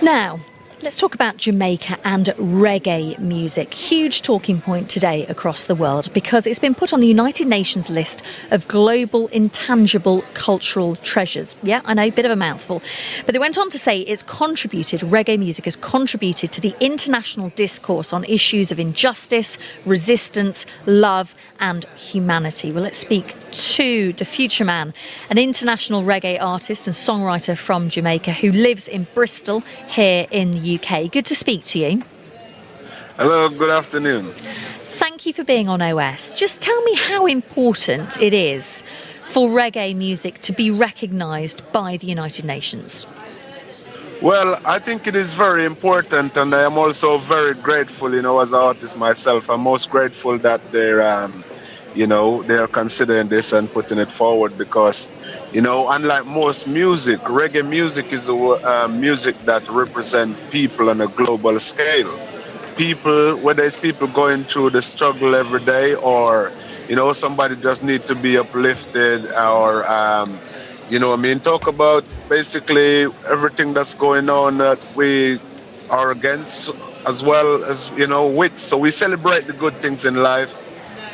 Now, let's talk about Jamaica and reggae music. Huge talking point today across the world because it's been put on the United Nations list of global intangible cultural treasures. Yeah, I know, a bit of a mouthful. But they went on to say reggae music has contributed to the international discourse on issues of injustice, resistance, love and humanity. Well, let's speak to the Fuchaman, an international reggae artist and songwriter from Jamaica who lives in Bristol here in the UK. Good to speak to you. Hello, good afternoon. Thank you for being on OS. Just tell me how important it is for reggae music to be recognised by the United Nations. Well, I think it is very important, and I am also very grateful, as an artist myself. I'm most grateful that they are considering this and putting it forward because, unlike most music, reggae music is a music that represents people on a global scale. People, whether it's people going through the struggle every day or, somebody just need to be uplifted or, talk about basically everything that's going on that we are against as well as, with. So we celebrate the good things in life,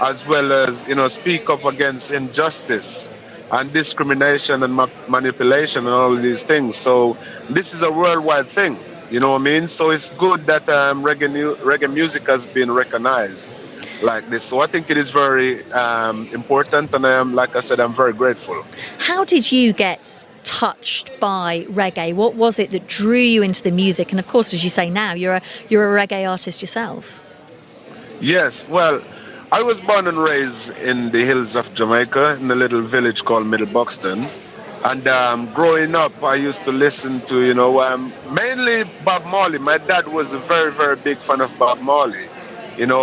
as well as, speak up against injustice and discrimination and manipulation and all of these things. So this is a worldwide thing, So it's good that reggae music has been recognized like this. So I think it is very important, and like I said, I'm very grateful. How did you get touched by reggae? What was it that drew you into the music? And of course, as you say now, you're a reggae artist yourself. Yes, well, I was born and raised in the hills of Jamaica, in a little village called Middle Buxton. And growing up, I used to listen to, mainly Bob Marley. My dad was a very, very big fan of Bob Marley. And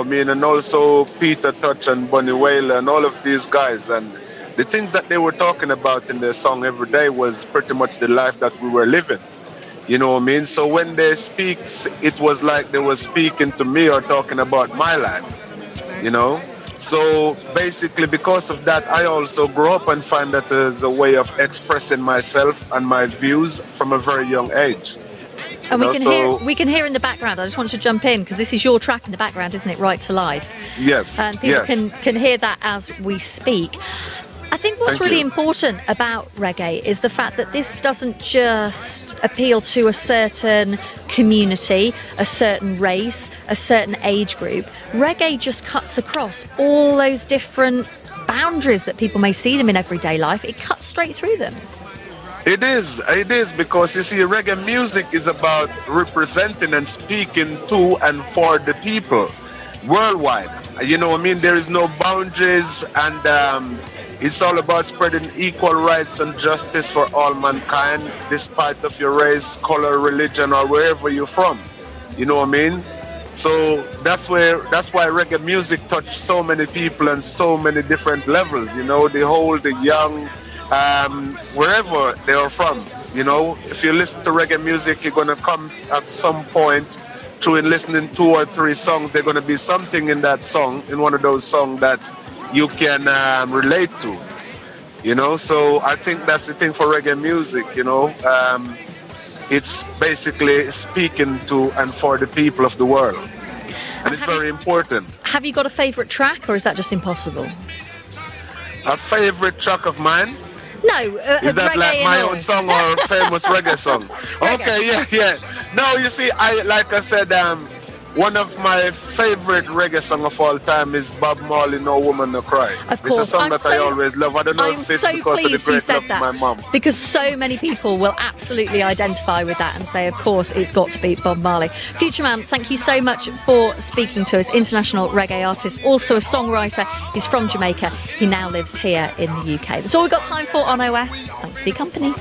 also Peter Tosh and Bunny Wailer and all of these guys. And the things that they were talking about in their song every day was pretty much the life that we were living. So when they speak, it was like they were speaking to me or talking about my life. So basically because of that, I also grew up and find that as a way of expressing myself and my views from a very young age. And we can hear in the background, I just want to jump in because this is your track in the background, isn't it? Right to Life. Yes. And people can hear that as we speak. I think what's really important about reggae is the fact that this doesn't just appeal to a certain community, a certain race, a certain age group. Reggae just cuts across all those different boundaries that people may see them in everyday life. It cuts straight through them. It is because you see, reggae music is about representing and speaking to and for the people worldwide. There is no boundaries, and it's all about spreading equal rights and justice for all mankind, despite of your race, color, religion, or wherever you're from. So that's why reggae music touched so many people and so many different levels. The old, the young, wherever they are from. If you listen to reggae music, you're gonna come at some point through listening 2 or 3 songs. There's gonna be something in that song, in one of those songs that you can relate to, so I think that's the thing for reggae music, it's basically speaking to and for the people of the world, and it's very important. Have you got a favourite track, or is that just impossible? A favourite track of mine? No, is that like my own song or a famous reggae song? Okay, yeah. No, you see, like I said, one of my favorite reggae songs of all time is Bob Marley, No Woman No Cry. Of course. It's a song I always love. I don't know if it's because of the great love of my mum. Because so many people will absolutely identify with that and say, of course, it's got to be Bob Marley. Fuchaman, thank you so much for speaking to us. International reggae artist, also a songwriter. He's from Jamaica. He now lives here in the UK. That's all we've got time for on OS. Thanks for your company.